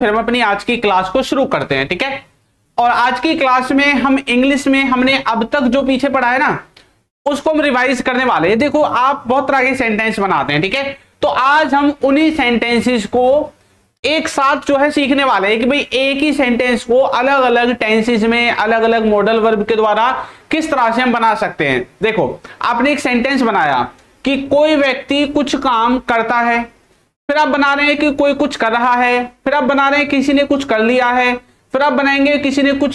फिर हम अपनी आज की क्लास को शुरू करते हैं, ठीक है। और आज की क्लास में हम इंग्लिश में हमने अब तक जो पीछे पढ़ा है ना उसको हम रिवाइज करने वाले हैं। देखो आप बहुत तरह के सेंटेंस बनाते हैं, ठीक है, तो आज हम उन्हीं सेंटेंसेस को एक साथ जो है सीखने वाले हैं कि भाई एक ही सेंटेंस को अलग अलग टेंसेस में अलग अलग मॉडल वर्ब के द्वारा किस तरह से हम बना सकते हैं। देखो आपने एक सेंटेंस बनाया कि कोई व्यक्ति कुछ काम करता है, फिर आप बना रहे हैं कि कोई कुछ कर रहा है, फिर आप बना रहे हैं किसी ने कुछ कर लिया है, फिर आप बनाएंगे किसी ने कुछ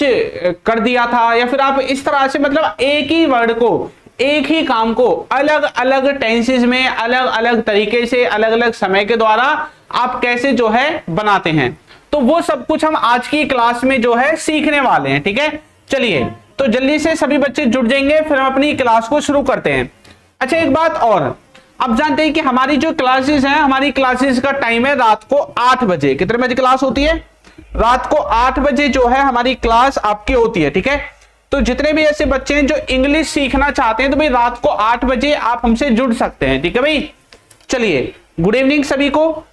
कर दिया था, या फिर आप इस तरह से मतलब एक ही वर्ड को एक ही काम को अलग अलग टेंसेस में अलग अलग तरीके से अलग अलग समय के द्वारा आप कैसे जो है बनाते हैं। तो वो सब कुछ हम आज की क्लास में जो है सीखने वाले हैं, ठीक है। चलिए तो जल्दी से सभी बच्चे जुड़ जाएंगे, फिर हम अपनी क्लास को शुरू करते हैं। अच्छा एक बात और, आप जानते हैं कि हमारी जो क्लासेस हैं, हमारी क्लासेस का टाइम है रात को 8 बजे। कितने बजे क्लास होती है? रात को 8 बजे जो है हमारी क्लास आपकी होती है, ठीक है। तो जितने भी ऐसे बच्चे हैं जो इंग्लिश सीखना चाहते हैं तो भाई रात को 8 बजे आप हमसे जुड़ सकते हैं, ठीक है भाई। चलिए गुड इवनिंग सभी को।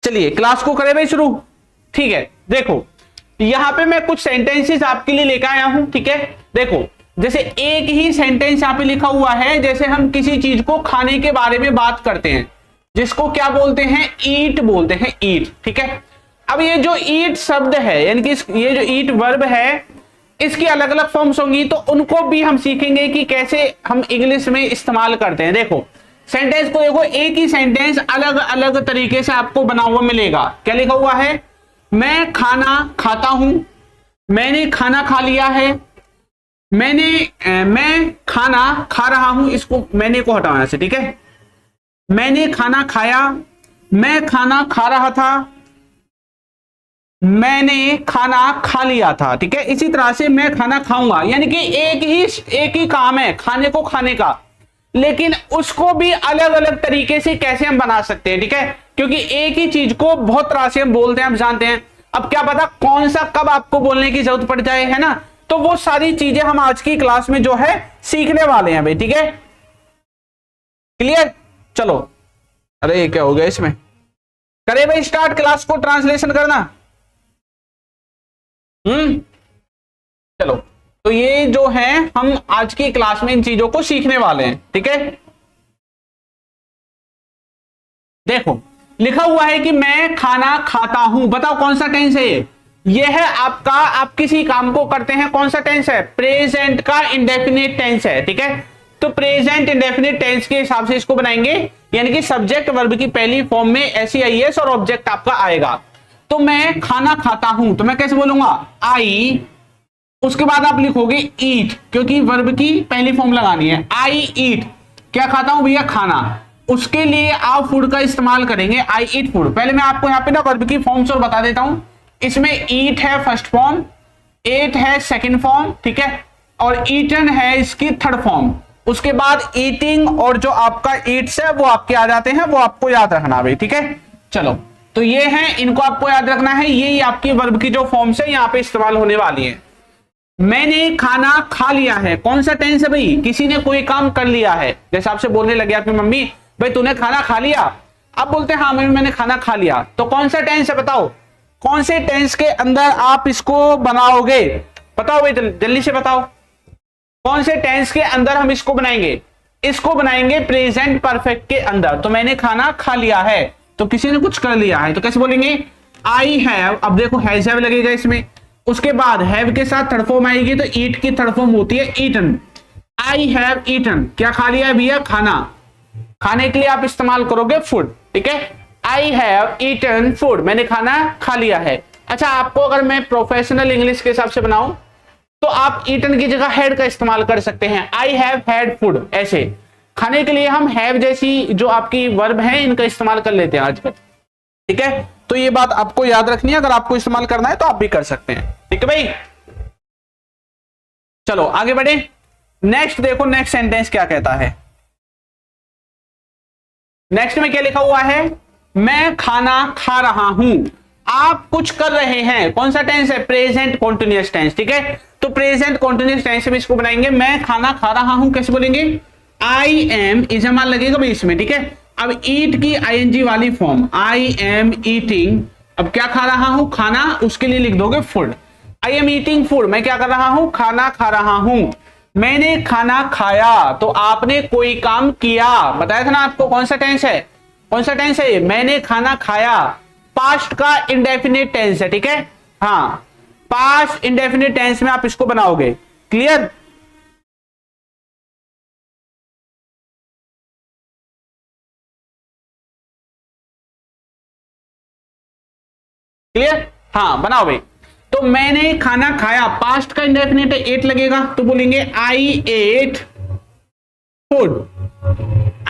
चलिए क्लास को करें भाई शुरू, ठीक है। देखो यहां पे मैं कुछ सेंटेंसेस आपके लिए लेकर आया हूं, ठीक है। देखो जैसे एक ही सेंटेंस यहां पे लिखा हुआ है, जैसे हम किसी चीज को खाने के बारे में बात करते हैं जिसको क्या बोलते हैं, ईट बोलते हैं, ईट, ठीक है। अब ये जो ईट शब्द है यानी कि ये जो ईट वर्ब है इसकी अलग अलग फॉर्म्स होंगी, तो उनको भी हम सीखेंगे कि कैसे हम इंग्लिश में इस्तेमाल करते हैं। देखो सेंटेंस को देखो, एक ही सेंटेंस अलग अलग तरीके से आपको बना हुआ मिलेगा। क्या लिखा हुआ है? मैं खाना खाता हूं, मैंने खाना खा लिया है, मैं खाना खा रहा हूं, इसको मैंने को हटाना से, ठीक है। मैंने खाना खाया, मैं खाना खा रहा था, मैंने खाना खा लिया था, ठीक है। इसी तरह से मैं खाना खाऊंगा, यानी कि एक ही काम है खाने को खाने का, लेकिन उसको भी अलग अलग तरीके से कैसे हम बना सकते हैं, ठीक है। क्योंकि एक ही चीज को बहुत तरह से हम बोलते हैं, आप जानते हैं। अब क्या पता कौन सा कब आपको बोलने की जरूरत पड़ जाए, है ना। तो वो सारी चीजें हम आज की क्लास में जो है सीखने वाले हैं भाई, ठीक है। क्लियर? चलो अरे क्या हो गया इसमें, करे भाई स्टार्ट क्लास को ट्रांसलेशन करना। चलो तो ये जो है हम आज की क्लास में इन चीजों को सीखने वाले हैं, ठीक है। देखो लिखा हुआ है कि मैं खाना खाता हूं, बताओ कौन सा टेंस है ये? ये है आपका, आप किसी काम को करते हैं, कौन सा टेंस है? प्रेजेंट का इंडेफिनिट टेंस है, ठीक है। तो प्रेजेंट इंडेफिनिट टेंस के हिसाब से इसको बनाएंगे, यानी कि सब्जेक्ट वर्ब की पहली फॉर्म में SEIS और ऑब्जेक्ट आपका आएगा। तो मैं खाना खाता हूं तो मैं कैसे बोलूंगा? आई, उसके बाद आप लिखोगे ईट, क्योंकि वर्ब की पहली फॉर्म लगानी है। आई ईट, क्या खाता हूं भैया? खाना। उसके लिए आप फूड का इस्तेमाल करेंगे, आई ईट फूड। पहले मैं आपको यहाँ पे ना वर्ब की फॉर्म्स और बता देता हूं। इसमें ईट है फर्स्ट फॉर्म, एट है सेकंड फॉर्म, ठीक है, और ईटन है इसकी थर्ड फॉर्म। उसके बाद ईटिंग और जो आपका ईट्स है वो आपके आ जाते हैं, वो आपको याद रखना भाई, ठीक है। चलो तो ये है, इनको आपको याद रखना है, यही आपकी वर्ब की जो फॉर्म्स है यहाँ पे इस्तेमाल होने वाली है। मैंने खाना खा लिया है, कौन सा टेंस है भाई? किसी ने कोई काम कर लिया है, जैसे आपसे बोलने लगे आपकी मम्मी भाई तूने खाना खा लिया, आप बोलते हैं हाँ मम्मी मैंने खाना खा लिया, तो कौन सा टेंस है बताओ? कौन से टेंस के अंदर आप इसको बनाओगे? बताओ भाई जल्दी से बताओ, कौन से टेंस के अंदर हम इसको बनाएंगे? इसको बनाएंगे प्रेजेंट परफेक्ट के अंदर। तो मैंने खाना खा लिया है तो किसी ने कुछ कर लिया है, तो कैसे बोलेंगे? आई हैव, अब देखो हैज हैव लगेगा इसमें, उसके बाद हैव के साथ थर्ड फॉर्म आएगी, तो ईट की थर्ड फॉर्म होती है ईटन। आई हैव ईटन, क्या खा लिया है भैया? खाना। खाने के लिए आप इस्तेमाल करोगे फूड, ठीक है। आई हैव ईटन फूड, मैंने खाना खा लिया है। अच्छा आपको अगर मैं प्रोफेशनल इंग्लिश के हिसाब से बनाऊं तो आप ईटन की जगह हैड का इस्तेमाल कर सकते हैं, आई हैव हैड फूड। ऐसे खाने के लिए हम हैव जैसी जो आपकी वर्ब है इनका इस्तेमाल कर लेते हैं आजकल, ठीक है। तो ये बात आपको याद रखनी है, अगर आपको इस्तेमाल करना है तो आप भी कर सकते हैं, ठीक है भाई। चलो आगे बढ़े, नेक्स्ट देखो नेक्स्ट सेंटेंस क्या कहता है। नेक्स्ट में क्या लिखा हुआ है? मैं खाना खा रहा हूं, आप कुछ कर रहे हैं, कौन सा टेंस है? प्रेजेंट कॉन्टिन्यूअस टेंस, ठीक है। तो प्रेजेंट कॉन्टिन्यूअस टेंस में इसको बनाएंगे, मैं खाना खा रहा हूं, कैसे बोलेंगे? आई एम, इजमाल लगेगा भाई इसमें, ठीक है। अब ईट की आईएनजी वाली फॉर्म, आई एम ईटिंग, अब क्या खा रहा हूं, खाना, उसके लिए लिख दोगे food. I am eating food, मैं क्या कर रहा हूं, खाना खा रहा हूं। मैंने खाना खाया, तो आपने कोई काम किया, बताया था ना आपको कौन सा टेंस है, कौन सा टेंस है, मैंने खाना खाया। पास्ट का इंडेफिनिट टेंस है, ठीक है, हाँ, पास्ट इंडेफिनिट टेंस में आप इसको बनाओगे। क्लियर? क्लियर, हाँ बनाओ भाई। तो मैंने खाना खाया, पास्ट का इंडेफिनिट है, एट लगेगा, तो बोलेंगे आई एट फूड,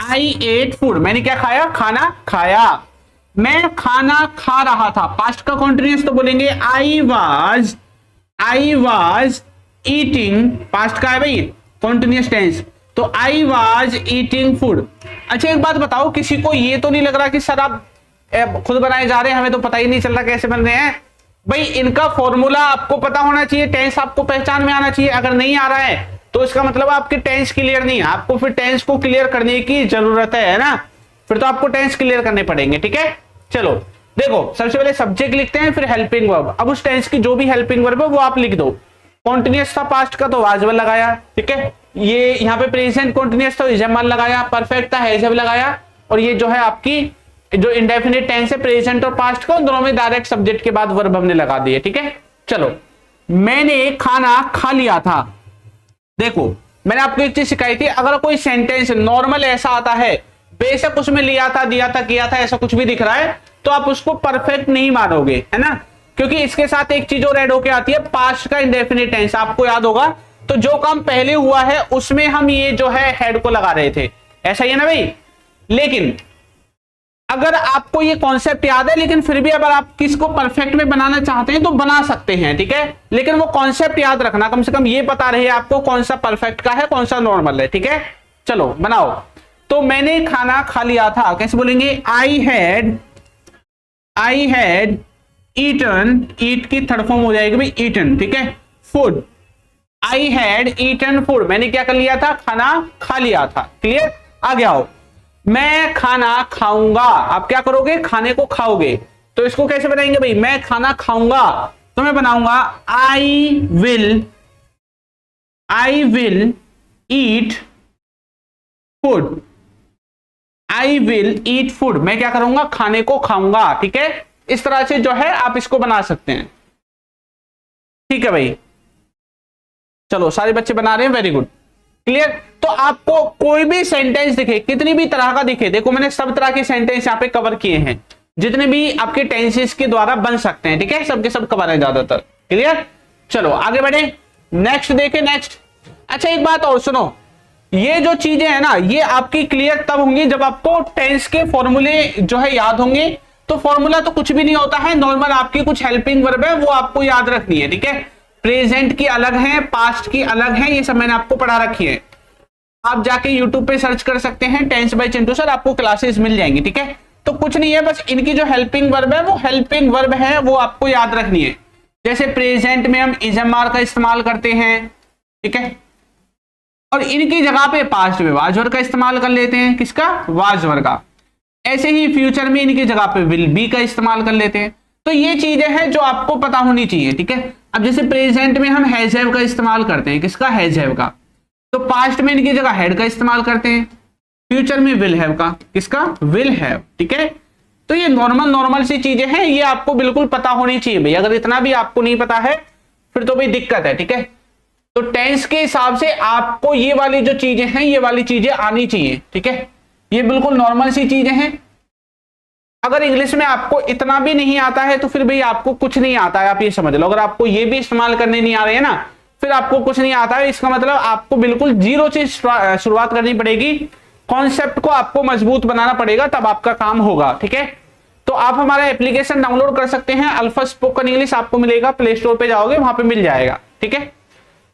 आई एट फूड, मैंने क्या खाया, खाना खाया। मैं खाना खा रहा था, पास्ट का कॉन्टिन्यूअस, तो बोलेंगे आई वाज ईटिंग, पास्ट का है भाई कॉन्टिन्यूअस टेंस, तो आई वाज ईटिंग फूड। अच्छा एक बात बताओ, किसी को ये तो नहीं लग रहा कि सर आप खुद बनाए जा रहे हैं, हमें तो पता ही नहीं चल रहा कैसे बन रहे हैं? भाई इनका फॉर्मूला आपको पता होना चाहिए, टेंस आपको पहचान में आना चाहिए। अगर नहीं आ रहा है तो इसका मतलब आपके टेंस क्लियर नहीं है, आपको फिर टेंस को क्लियर करने की जरूरत है ना, फिर तो आपको टेंस क्लियर करने पड़ेंगे, ठीक है। चलो देखो, सबसे पहले सब्जेक्ट लिखते हैं, फिर हेल्पिंग वर्ब। अब उस टेंस की जो भी हेल्पिंग वर्ब है वो आप लिख दो। कॉन्टिन्यूअस था पास्ट का तो वाज वर लगाया, ठीक है, ये यहाँ पे प्रेजेंट कॉन्टिन्यूअस था इज एम लगाया, परफेक्ट था हैज हैव लगाया, और ये जो है आपकी जो इंडेफिनिट टेंस है प्रेजेंट और पास्ट का, दोनों में डायरेक्ट सब्जेक्ट के बाद वर्ब हमने लगा दिए, ठीक है। चलो, मैंने खाना खा लिया था। देखो मैंने आपको एक चीज सिखाई थी, अगर कोई सेंटेंस नॉर्मल ऐसा आता है, बेशक उसमें लिया था, दिया था, किया था, ऐसा कुछ भी दिख रहा है, तो आप उसको परफेक्ट नहीं मानोगे, है ना, क्योंकि इसके साथ एक चीज और ऐड होके आती है, पास्ट का इंडेफिनिट टेंस। आपको याद होगा, तो जो काम पहले हुआ है उसमें हम ये जो है हेड को लगा रहे थे, ऐसा ही है ना भाई। लेकिन अगर आपको ये कॉन्सेप्ट याद है, लेकिन फिर भी अगर आप किसको परफेक्ट में बनाना चाहते हैं तो बना सकते हैं, ठीक है, लेकिन वो कॉन्सेप्ट याद रखना, कम से कम ये पता रहे आपको कौन सा परफेक्ट का है, कौन सा नॉर्मल है, ठीक है। चलो बनाओ। तो मैंने खाना खा लिया था, कैसे बोलेंगे, आई हैड ईटन, ईट की थर्ड फॉर्म हो जाएगी भाई ईटन, ठीक है, food, I had eaten food, मैंने क्या कर लिया था, खाना खा लिया था। क्लियर, आगे आओ। मैं खाना खाऊंगा, आप क्या करोगे, खाने को खाओगे, तो इसको कैसे बनाएंगे भाई, मैं खाना खाऊंगा, तो मैं बनाऊंगा I will eat food, I will eat food, मैं क्या करूंगा, खाने को खाऊंगा, ठीक है। इस तरह से जो है आप इसको बना सकते हैं, ठीक है भाई। चलो सारे बच्चे बना रहे हैं, वेरी गुड, क्लियर। तो आपको कोई भी सेंटेंस दिखे, कितनी भी तरह का दिखे, देखो मैंने सब तरह के सेंटेंस यहाँ पे कवर किए हैं, जितने भी आपके टेंसेस के द्वारा बन सकते हैं, ठीक है, सबके सब कवर है ज्यादातर। क्लियर, चलो आगे बढ़े, नेक्स्ट देखें, नेक्स्ट। अच्छा एक बात और सुनो, ये जो चीजें है ना, ये आपकी क्लियर तब होंगी जब आपको टेंस के फॉर्मूले जो है याद होंगे। तो फॉर्मूला तो कुछ भी नहीं होता है, नॉर्मल आपकी कुछ हेल्पिंग वर्ब है वो आपको याद रखनी है, ठीक है। प्रेजेंट की अलग है, पास्ट की अलग है, ये सब मैंने आपको पढ़ा रखी है। आप जाके यूट्यूब पे सर्च कर सकते हैं टेंस बाय चिंटू सर, आपको क्लासेस मिल जाएंगी, ठीक है। तो कुछ नहीं है, बस इनकी जो हेल्पिंग वर्ब है वो हेल्पिंग वर्ब है, वो आपको याद रखनी है। जैसे प्रेजेंट में हम इज एम आर का इस्तेमाल करते हैं, ठीक है, और इनकी जगह पे पास्ट में वाज वर का इस्तेमाल कर लेते हैं, किसका, वाज वर का। ऐसे ही फ्यूचर में इनकी जगह पे विल बी का इस्तेमाल कर लेते हैं। तो ये चीजें हैं जो आपको पता होनी चाहिए, ठीक है। अब जैसे प्रेजेंट में हम हैज हैव का इस्तेमाल करते हैं, किसका, हैज हैव का, तो पास्ट में इनकी जगह हैड का इस्तेमाल करते हैं, फ्यूचर में विल हैव का, किसका, विल हैव, ठीक है। तो ये नॉर्मल सी चीजें हैं, ये आपको बिल्कुल पता होनी चाहिए भाई। अगर इतना भी आपको नहीं पता है फिर तो भाई दिक्कत है, ठीक है। तो टेंस के हिसाब से आपको ये वाली जो चीजें हैं, ये वाली चीजें आनी चाहिए, ठीक है। ये बिल्कुल नॉर्मल सी चीजें हैं। अगर इंग्लिश में आपको इतना भी नहीं आता है तो फिर भाई आपको कुछ नहीं आता है, आप ये समझ लो। अगर आपको ये भी इस्तेमाल करने नहीं आ रहे हैं ना, फिर आपको कुछ नहीं आता है, इसका मतलब आपको बिल्कुल जीरो से शुरुआत करनी पड़ेगी, कॉन्सेप्ट को आपको मजबूत बनाना पड़ेगा, तब आपका काम होगा, ठीक है। तो आप हमारा एप्लीकेशन डाउनलोड कर सकते हैं, अल्फा स्पोकन इंग्लिश आपको मिलेगा, प्ले स्टोर पे जाओगे वहां पे मिल जाएगा, ठीक है।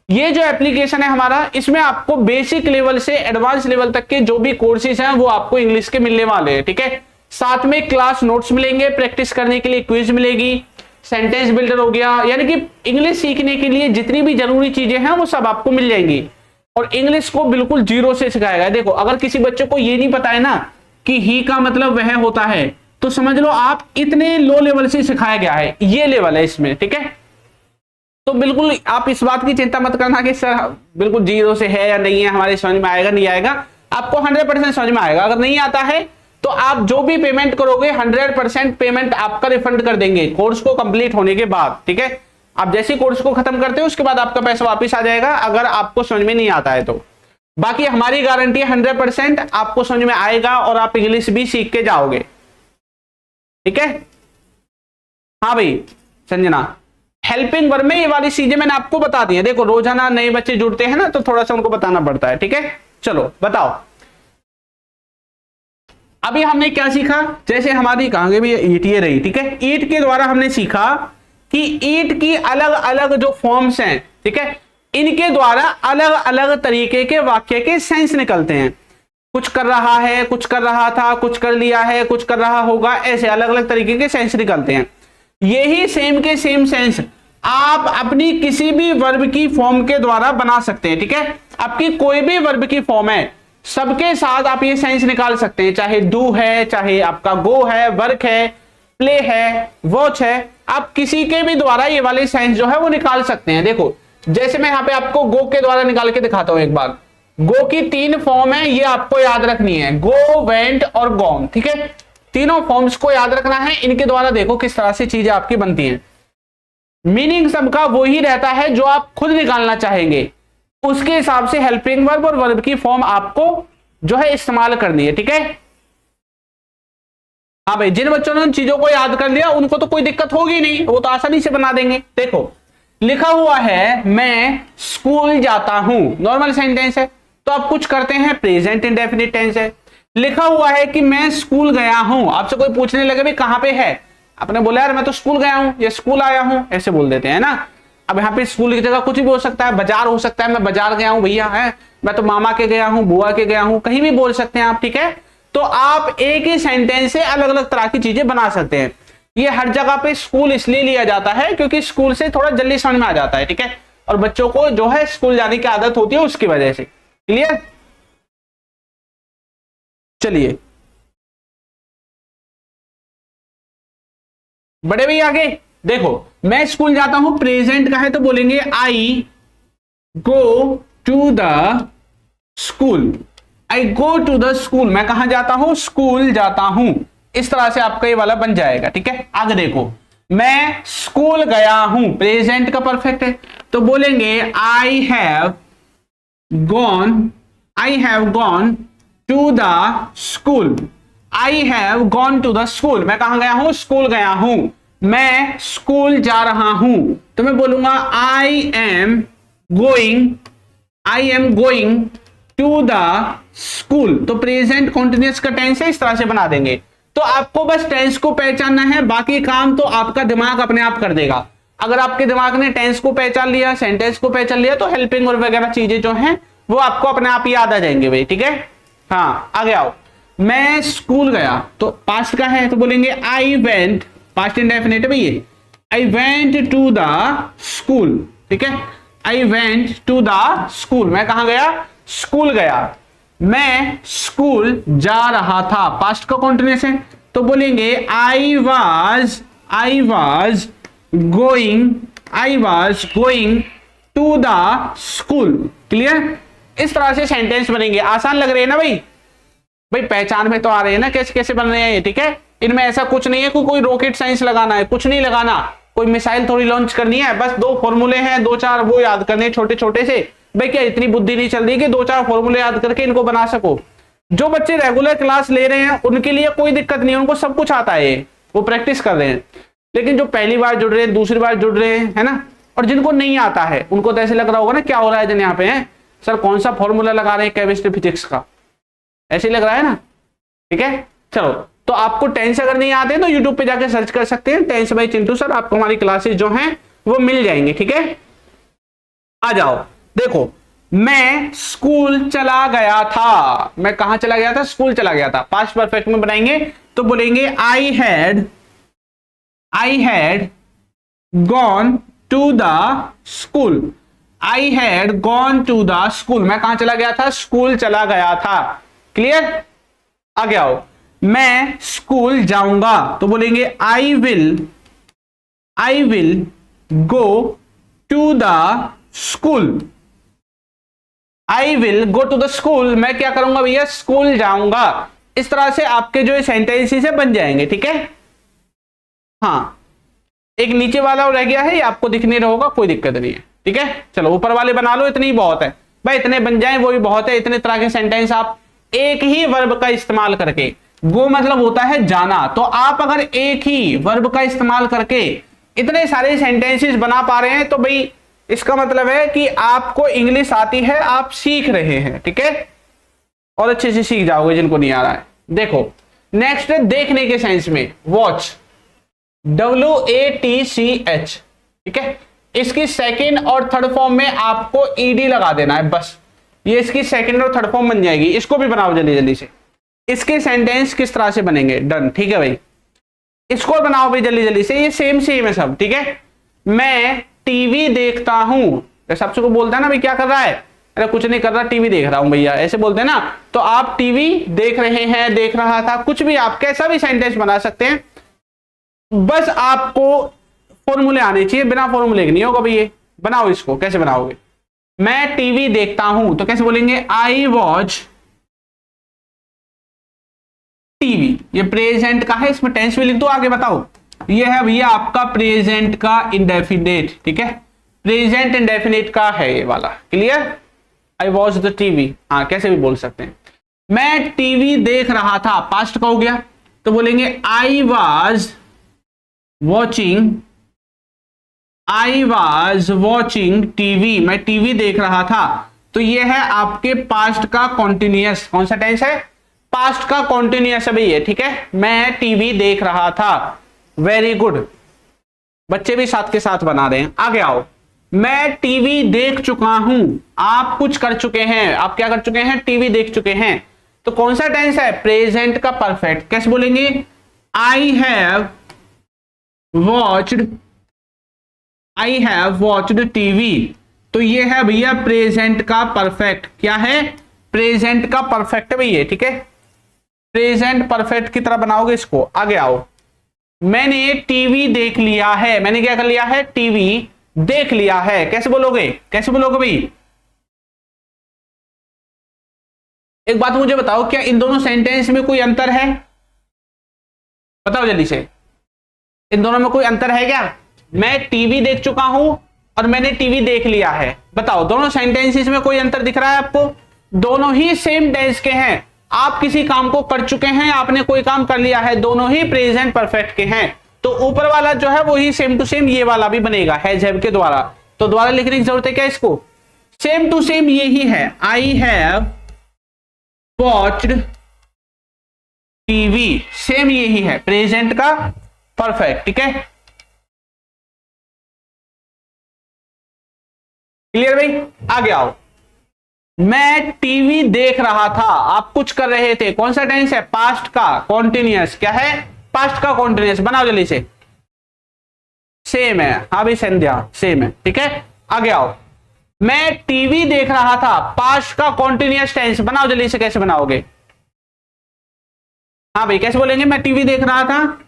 ये जो एप्लीकेशन है हमारा, इसमें आपको बेसिक लेवल से एडवांस लेवल तक के जो भी कोर्सेज हैं वो आपको इंग्लिश के मिलने वाले हैं, ठीक है। साथ में क्लास नोट्स मिलेंगे, प्रैक्टिस करने के लिए क्विज मिलेगी, सेंटेंस बिल्डर हो गया, यानी कि इंग्लिश सीखने के लिए जितनी भी जरूरी चीजें हैं वो सब आपको मिल जाएंगी। और इंग्लिश को बिल्कुल जीरो से सिखाएगा। देखो अगर किसी बच्चे को ये नहीं पता है ना कि ही का मतलब वह होता है, तो समझ लो आप इतने लो लेवल से सिखाया गया है, ये लेवल है इसमें, ठीक है। तो बिल्कुल आप इस बात की चिंता मत करना कि सर बिल्कुल जीरो से है या नहीं है, हमारे समझ में आएगा नहीं आएगा। आपको 100% समझ में आएगा। अगर नहीं आता है तो आप जो भी पेमेंट करोगे 100% पेमेंट आपका रिफंड कर देंगे कोर्स को कंप्लीट होने के बाद, ठीक है। आप जैसे कोर्स को खत्म करते हो उसके बाद आपका पैसा वापस आ जाएगा, अगर आपको समझ में नहीं आता है तो। बाकी हमारी गारंटी है 100% आपको समझ में आएगा और आप इंग्लिश भी सीख के जाओगे, ठीक है। हाँ भाई संजना, हेल्पिंग वर्ब में ये वाली चीजें मैंने आपको बता दी है। देखो रोजाना नए बच्चे जुड़ते हैं ना, तो थोड़ा सा उनको बताना पड़ता है, ठीक है। चलो बताओ अभी हमने क्या सीखा। जैसे हमारी कहांगे भी ईट ये रही, ठीक है। ईट के द्वारा हमने सीखा कि ईट की अलग अलग जो फॉर्म्स हैं, ठीक है, इनके द्वारा अलग अलग तरीके के वाक्य के सेंस निकलते हैं। कुछ कर रहा है, कुछ कर रहा था, कुछ कर लिया है, कुछ कर रहा होगा, ऐसे अलग अलग तरीके के सेंस निकलते हैं। यही सेम के सेम सेंस आप अपनी किसी भी वर्ब की फॉर्म के द्वारा बना सकते हैं, ठीक है। आपकी कोई भी वर्ब की फॉर्म है, सबके साथ आप ये सेंस निकाल सकते हैं, चाहे डू है, चाहे आपका गो है, वर्क है, प्ले है, वॉच है, आप किसी के भी द्वारा ये वाले सेंस जो है वो निकाल सकते हैं। देखो जैसे मैं यहां पे आपको गो के द्वारा निकाल के दिखाता हूं एक बार। गो की 3 फॉर्म है, ये आपको याद रखनी है, गो, वेंट और गॉन, ठीक है। तीनों फॉर्म्स को याद रखना है, इनके द्वारा देखो किस तरह से चीजें आपकी बनती हैं। मीनिंग सबका वही रहता है जो आप खुद निकालना चाहेंगे, उसके हिसाब से हेल्पिंग वर्ब और वर्ब की फॉर्म आपको जो है इस्तेमाल करनी है, ठीक है। हाँ भाई, जिन बच्चों ने उन चीजों को याद कर लिया उनको तो कोई दिक्कत होगी नहीं, वो तो आसानी से बना देंगे। देखो लिखा हुआ है मैं स्कूल जाता हूं, नॉर्मल सेंटेंस है, तो आप कुछ करते हैं, प्रेजेंट इंडेफिनिट टेंस है। लिखा हुआ है कि मैं स्कूल गया हूं, आपसे कोई पूछने लगे भी कहां पे है, आपने बोला यार मैं तो स्कूल गया हूं या स्कूल आया हूं, ऐसे बोल देते हैं ना। अब यहाँ पे स्कूल की जगह कुछ भी हो सकता है, बाजार हो सकता है, मैं बाजार गया हूं भैया, है मैं तो मामा के गया हूं, बुआ के गया हूं, कहीं भी बोल सकते हैं आप, ठीक है। तो आप एक ही सेंटेंस से अलग अलग तरह की चीजें बना सकते हैं। ये हर जगह पे स्कूल इसलिए लिया जाता है क्योंकि स्कूल से थोड़ा जल्दी समझ में आ जाता है, ठीक है, और बच्चों को जो है स्कूल जाने की आदत होती है उसकी वजह से। क्लियर? चलिए बड़े भैया आगे देखो, मैं स्कूल जाता हूं, प्रेजेंट का है तो बोलेंगे I go to the school, I go to the school, मैं कहां जाता हूं, स्कूल जाता हूं। इस तरह से आपका ये वाला बन जाएगा, ठीक है। आगे देखो, मैं स्कूल गया हूं, प्रेजेंट का परफेक्ट है तो बोलेंगे I have gone to the school, I have gone to the school, मैं कहां गया हूं, स्कूल गया हूं। मैं स्कूल जा रहा हूं तो मैं बोलूंगा I am going to the school, तो प्रेजेंट कॉन्टिन्यूअस का टेंस है, इस तरह से बना देंगे। तो आपको बस टेंस को पहचानना है, बाकी काम तो आपका दिमाग अपने आप कर देगा। अगर आपके दिमाग ने टेंस को पहचान लिया, सेंटेंस को पहचान लिया, तो हेल्पिंग और वगैरह चीजें जो हैं वो आपको अपने आप ही याद आ जाएंगे भाई, ठीक है। हाँ आगे आओ, मैं स्कूल गया तो पास्ट का है तो बोलेंगे आई वेंट, पास्ट इंडेफिनिट है भैया, I went to the school, ठीक है, I went to the school, मैं कहां गया, स्कूल गया। मैं स्कूल जा रहा था, पास्ट का कॉन्टिन्यूअस है तो बोलेंगे I was going to the school. Clear? इस तरह से सेंटेंस बनेंगे। आसान लग रहे हैं ना भाई? भाई पहचान में तो आ रहे हैं ना कैसे कैसे बन रहे हैं ये, ठीक है। इनमें ऐसा कुछ नहीं है कोई रॉकेट साइंस लगाना है, कुछ नहीं लगाना, कोई मिसाइल थोड़ी लॉन्च करनी है, बस 2 फॉर्मूले हैं, 2-4 वो याद करने छोटे छोटे से। भाई क्या इतनी बुद्धि नहीं चल रही कि 2-4 फॉर्मूले याद करके इनको बना सको? जो बच्चे रेगुलर क्लास ले रहे हैं उनके लिए कोई दिक्कत नहीं है, उनको सब कुछ आता है, वो प्रैक्टिस कर रहे हैं। लेकिन जो पहली बार जुड़ रहे हैं, दूसरी बार जुड़ रहे हैं, है ना, और जिनको नहीं आता है उनको तो ऐसे लग रहा होगा ना क्या हो रहा है जन यहाँ पे है सर, कौन सा फॉर्मूला लगा रहे हैं केमिस्ट्री फिजिक्स का, ऐसे ही लग रहा है ना, ठीक है। चलो तो आपको टेंस अगर नहीं आते तो यूट्यूब पे जाके सर्च कर सकते हैं, टेंस बाय चिंटू सर, आपको हमारी क्लासेस जो हैं वो मिल जाएंगी, ठीक है। आ जाओ देखो, मैं स्कूल चला गया था, मैं कहां चला गया था, स्कूल चला गया था। पास्ट परफेक्ट में बनाएंगे तो बोलेंगे I had gone to the school, I had gone to the school, मैं कहां चला गया था, स्कूल चला गया था। क्लियर? आगे आओ, मैं स्कूल जाऊंगा तो बोलेंगे I will go to the school. I will go to the school, मैं क्या करूंगा भैया, स्कूल जाऊंगा। इस तरह से आपके जो सेंटेंसेस है बन जाएंगे, ठीक है। हाँ, एक नीचे वाला रह गया है, ये आपको दिख नहीं रहा होगा, कोई दिक्कत नहीं है, ठीक है। चलो ऊपर वाले बना लो, इतनी बहुत है भाई, इतने बन जाए वो भी बहुत है। इतने तरह के सेंटेंस आप एक ही वर्ब का इस्तेमाल करके, गो मतलब होता है जाना, तो आप अगर एक ही वर्ब का इस्तेमाल करके इतने सारे सेंटेंसेस बना पा रहे हैं तो भाई इसका मतलब है कि आपको इंग्लिश आती है, आप सीख रहे हैं, ठीक है। और अच्छे से सीख जाओगे जिनको नहीं आ रहा है। देखो नेक्स्ट है देखने के सेंस में, वॉच, WATCH, ठीक है। इसकी सेकंड और थर्ड फॉर्म में आपको ED लगा देना है बस, ये इसकी सेकंड और थर्ड फॉर्म बन जाएगी। इसको भी बनाओ जल्दी जल्दी से। इसके सेंटेंस किस तरह से बनेंगे, डन, ठीक है भाई। इसको बनाओ भाई जल्दी जल्दी से, ये सेम है सब, ठीक है। मैं टीवी देखता हूं, सबसे को बोलता है ना भाई क्या कर रहा है, अरे कुछ नहीं कर रहा, टीवी देख रहा हूं भैया, ऐसे बोलते हैं ना। तो आप टीवी देख रहे हैं, देख रहा था, कुछ भी आप कैसा भी सेंटेंस बना सकते हैं, बस आपको फॉर्मूले आने चाहिए, बिना फॉर्मूले के नहीं होगा भाई। ये बनाओ, इसको कैसे बनाओगे, मैं टीवी देखता हूं तो कैसे बोलेंगे, आई वॉच टीवी। ये प्रेजेंट का है, इसमें टेंस भी लिख दो आगे, बताओ। ये है भैया आपका प्रेजेंट का इंडेफिनेट, ठीक है, प्रेजेंट इंडेफिनेट का है ये वाला, clear. I watch the TV, हाँ कैसे भी बोल सकते हैं। मैं टीवी देख रहा था, पास्ट का हो गया, तो बोलेंगे आई वॉज वॉचिंग टीवी, मैं टीवी देख रहा था। तो ये है आपके पास्ट का कॉन्टिन्यूअस, कौन सा टेंस है, पास्ट का कॉन्टिन्यूअस है भैया, ठीक है। मैं टीवी देख रहा था, वेरी गुड, बच्चे भी साथ के साथ बना रहे हैं। आगे आओ, मैं टीवी देख चुका हूं, आप कुछ कर चुके हैं, आप क्या कर चुके हैं, टीवी देख चुके हैं। तो कौन सा टेंस है, प्रेजेंट का परफेक्ट, कैसे बोलेंगे, आई हैव वॉच्ड टीवी। तो ये है भैया प्रेजेंट का परफेक्ट, क्या है, प्रेजेंट का परफेक्ट भैया, ठीक है। प्रेजेंट परफेक्ट की तरह बनाओगे इसको। आगे आओ, मैंने टीवी देख लिया है, मैंने क्या कर लिया है, टीवी देख लिया है, कैसे बोलोगे, कैसे बोलोगे भाई। एक बात मुझे बताओ, क्या इन दोनों सेंटेंस में कोई अंतर है, बताओ जल्दी से, इन दोनों में कोई अंतर है क्या। मैं टीवी देख चुका हूं और मैंने टीवी देख लिया है, बताओ दोनों सेंटेंसेस में कोई अंतर दिख रहा है आपको, दोनों ही सेम टेंस के हैं। आप किसी काम को कर चुके हैं, आपने कोई काम कर लिया है, दोनों ही प्रेजेंट परफेक्ट के हैं। तो ऊपर वाला जो है वो ही सेम टू सेम ये वाला भी बनेगा हैव के द्वारा, तो द्वारा लिखने की जरूरत है क्या, इसको सेम टू सेम यही है, I have watched TV, same यही है प्रेजेंट का परफेक्ट, ठीक है। क्लियर भाई, आगे आओ, मैं टीवी देख रहा था, आप कुछ कर रहे थे, कौन सा टेंस है, पास्ट का कॉन्टिन्यूअस, क्या है, पास्ट का कॉन्टिन्यूअस, बनाओ जल्दी से, सेम है, हाँ भाई संध्या सेम है, ठीक है। आगे आओ, मैं टीवी देख रहा था, पास्ट का कॉन्टिन्यूअस टेंस, बनाओ जल्दी से, कैसे बनाओगे, हाँ भाई कैसे बोलेंगे, मैं टीवी देख रहा था,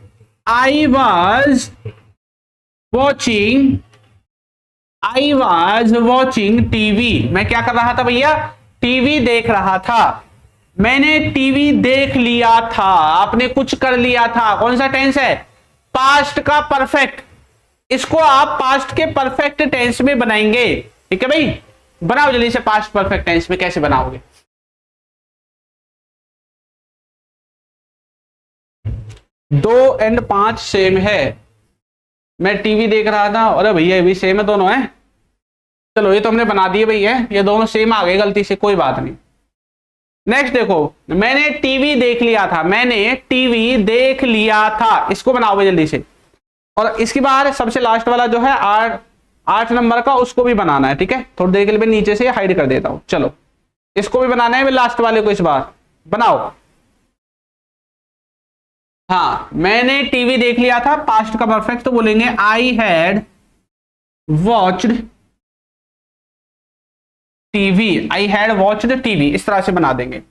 आई वॉज वॉचिंग टीवी, मैं क्या कर रहा था भैया, टीवी देख रहा था। मैंने टीवी देख लिया था, आपने कुछ कर लिया था, कौन सा टेंस है, पास्ट का परफेक्ट, इसको आप पास्ट के परफेक्ट टेंस में बनाएंगे, ठीक है भाई। बनाओ जल्दी से, पास्ट परफेक्ट टेंस में कैसे बनाओगे, 2 और 5 सेम है, मैं टीवी देख रहा था, अरे भैया ये भी सेम है, दोनों है, चलो ये तो हमने बना दिए भैया, ये दोनों सेम आ गए गलती से, कोई बात नहीं। नेक्स्ट देखो, मैंने टीवी देख लिया था, मैंने टीवी देख लिया था, इसको बनाओगे जल्दी से। और इसके बाद सबसे लास्ट वाला जो है 8 नंबर का, उसको भी बनाना है, ठीक है। थोड़ी देर के लिए मैं नीचे से हाइड कर देता हूं, चलो इसको भी बनाना है, मैं लास्ट वाले को इस बार बनाओ। हाँ, मैंने टीवी देख लिया था, पास्ट का परफेक्ट, तो बोलेंगे I had watched TV, I had watched TV, इस तरह से बना देंगे।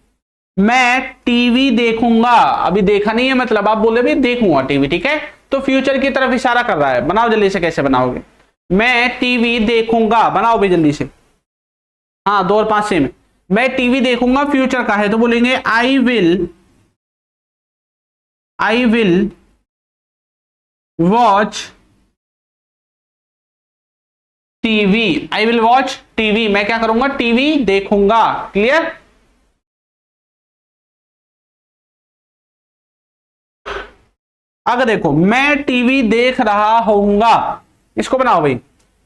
मैं टीवी देखूंगा, अभी देखा नहीं है मतलब आप बोले भाई देखूंगा टीवी, ठीक है, तो फ्यूचर की तरफ इशारा कर रहा है। बनाओ जल्दी से, कैसे बनाओगे? मैं टीवी देखूंगा, बनाओ भी जल्दी से। हाँ 2 और 5 सेम। मैं टीवी देखूंगा फ्यूचर का है, तो बोलेंगे I will watch TV, I will watch TV, मैं क्या करूंगा? टीवी देखूंगा। क्लियर? अगर देखो मैं टीवी देख रहा होऊंगा, इसको बनाओ भाई,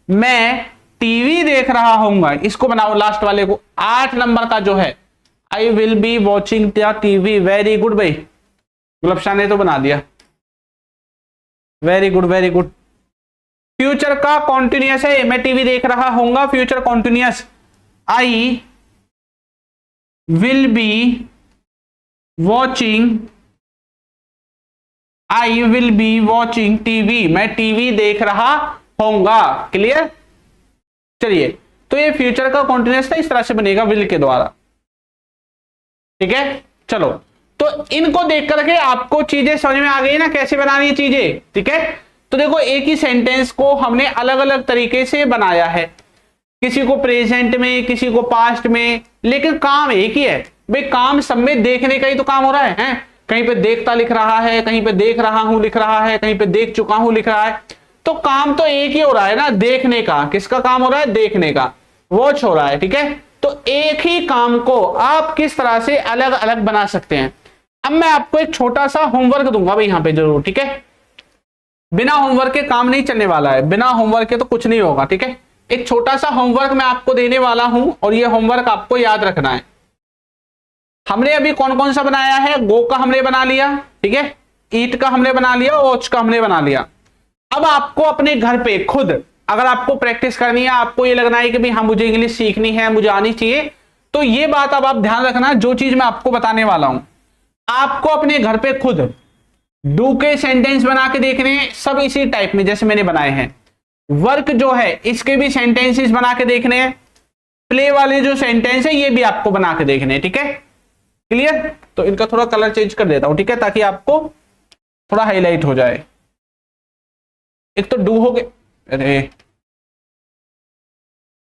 मैं टीवी देख रहा होऊंगा, इसको बनाओ लास्ट वाले को, 8 नंबर का जो है, I will be watching the TV. Very good भाई, गुलाब शाह ने तो बना दिया, very good very good. Future का कॉन्टिन्यूअस है, मैं टीवी देख रहा होऊंगा, future continuous, I will be watching TV, मैं टीवी देख रहा होऊंगा। क्लियर? चलिए, तो ये फ्यूचर का कॉन्टिन्यूअस था, इस तरह से बनेगा विल के द्वारा। ठीक है, चलो, तो इनको देख करके आपको चीजें समझ में आ गई ना, कैसे बनानी है चीजें। ठीक है, तो देखो एक ही सेंटेंस को हमने अलग अलग तरीके से बनाया है, किसी को प्रेजेंट में, किसी को पास्ट में, लेकिन काम एक ही है भाई, काम सब में देखने का ही तो काम हो रहा है। कहीं पे देखता लिख रहा है, कहीं पे देख रहा हूं लिख रहा है, कहीं पे देख चुका हूं लिख रहा है, तो काम तो एक ही हो रहा है ना, देखने का। किसका काम हो रहा है? देखने का, वॉच हो रहा है। ठीक है, तो एक ही काम को आप किस तरह से अलग अलग बना सकते हैं। अब मैं आपको एक छोटा सा होमवर्क दूंगा भाई यहाँ पे जरूर। ठीक है, बिना होमवर्क के काम नहीं चलने वाला है, बिना होमवर्क के तो कुछ नहीं होगा। ठीक है, एक छोटा सा होमवर्क मैं आपको देने वाला हूं, और ये होमवर्क आपको याद रखना है। हमने अभी कौन कौन सा बनाया है? गो का हमने बना लिया, ठीक है, ईट का हमने बना लिया, वॉच का हमने बना लिया। अब आपको अपने घर पे खुद अगर आपको प्रैक्टिस करनी है, आपको ये लगना है कि भाई हाँ मुझे इंग्लिश सीखनी है, मुझे आनी चाहिए, तो ये बात अब आप ध्यान रखना, जो चीज मैं आपको बताने वाला हूं, आपको अपने घर पे खुद डू के सेंटेंस बना के देखने हैं, सब इसी टाइप में जैसे मैंने बनाए हैं। वर्क जो है इसके भी सेंटेंसेस बना के देखने हैं, प्ले वाले जो सेंटेंस है ये भी आपको बना के देखने हैं। ठीक है, क्लियर? तो इनका थोड़ा कलर चेंज कर देता हूं, ठीक है, ताकि आपको थोड़ा हाईलाइट हो जाए। एक तो डू हो गया, अरे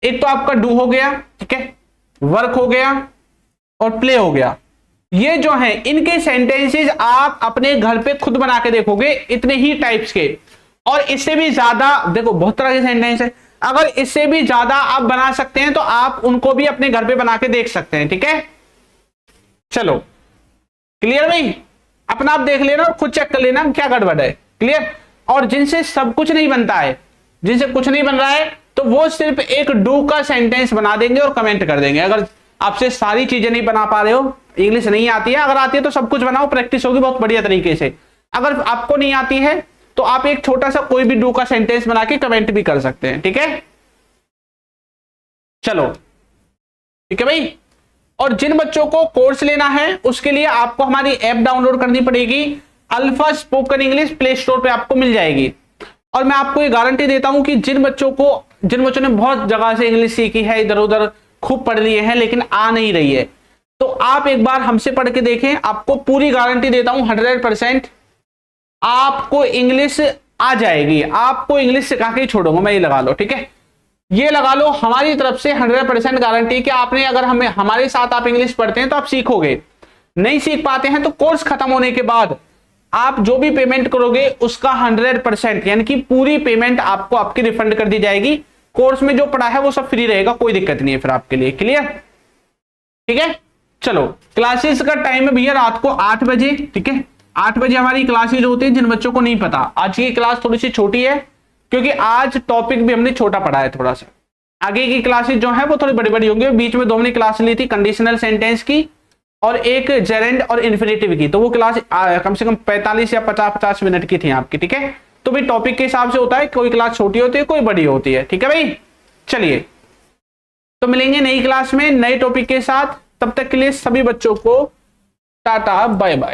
एक तो आपका डू हो गया, ठीक है, वर्क हो गया और प्ले हो गया। ये जो है इनके सेंटेंसेस आप अपने घर पे खुद बना के देखोगे, इतने ही टाइप्स के, और इससे भी ज्यादा, देखो बहुत तरह के सेंटेंस है, अगर इससे भी ज्यादा आप बना सकते हैं तो आप उनको भी अपने घर पे बना के देख सकते हैं। ठीक है, चलो क्लियर भाई? अपना आप देख लेना और खुद चेक कर लेना क्या गड़बड़ है। क्लियर? और जिनसे सब कुछ नहीं बनता है, जिनसे कुछ नहीं बन रहा है, तो वो सिर्फ एक डू का सेंटेंस बना देंगे और कमेंट कर देंगे। अगर आपसे सारी चीजें नहीं बना पा रहे हो, इंग्लिश नहीं आती है, अगर आती है तो सब कुछ बनाओ, प्रैक्टिस होगी बहुत बढ़िया तरीके से। अगर आपको नहीं आती है तो आप एक छोटा सा कोई भी डू का सेंटेंस बना के कमेंट भी कर सकते हैं। ठीक है, चलो ठीक है भाई। और जिन बच्चों को कोर्स लेना है उसके लिए आपको हमारी ऐप डाउनलोड करनी पड़ेगी, alpha spoken English play store पे आपको मिल जाएगी। और मैं आपको ये गारंटी देता हूं कि जिन बच्चों ने बहुत जगह से इंग्लिश सीखी है, इधर उधर खूब पढ़ लिए हैं, लेकिन आ नहीं रही है, तो आप एक बार हमसे पढ़ के देखें, आपको पूरी गारंटी देता हूं 100% आपको इंग्लिश आ जाएगी। आपको इंग्लिश सिखा के ही छोड़ूंगा मैं, ये लगा लो। ठीक है, ये लगा लो, हमारी तरफ से 100% गारंटी कि आपने अगर हमारे साथ आप इंग्लिश पढ़ते हैं तो आप सीखोगे। नहीं सीख पाते हैं तो कोर्स खत्म होने के बाद आप जो भी पेमेंट करोगे उसका 100% यानी कि पूरी पेमेंट आपको आपकी रिफंड कर दी जाएगी। कोर्स में जो पढ़ा है वो सब फ्री रहेगा, कोई दिक्कत नहीं है फिर आपके लिए। क्लियर? ठीक है, चलो क्लासेस का टाइम है भैया रात को 8 बजे। ठीक है, 8 बजे हमारी क्लासेज होती है। जिन बच्चों को नहीं पता, आज की क्लास थोड़ी सी छोटी है क्योंकि आज टॉपिक भी हमने छोटा पढ़ा है थोड़ा सा। आगे की क्लासेज जो है वो थोड़ी बड़ी बड़ी होंगी। बीच में 2 हमने क्लास ली थी कंडीशनल सेंटेंस की और एक जेरेंड और इन्फिनेटिव की, तो वो क्लास कम से कम 45 या 50 मिनट की थी आपकी। ठीक है, तो भी टॉपिक के हिसाब से होता है, कोई क्लास छोटी होती है कोई बड़ी होती है। ठीक है भाई, चलिए तो मिलेंगे नई क्लास में नए टॉपिक के साथ। तब तक के लिए सभी बच्चों को टाटा बाय बाय।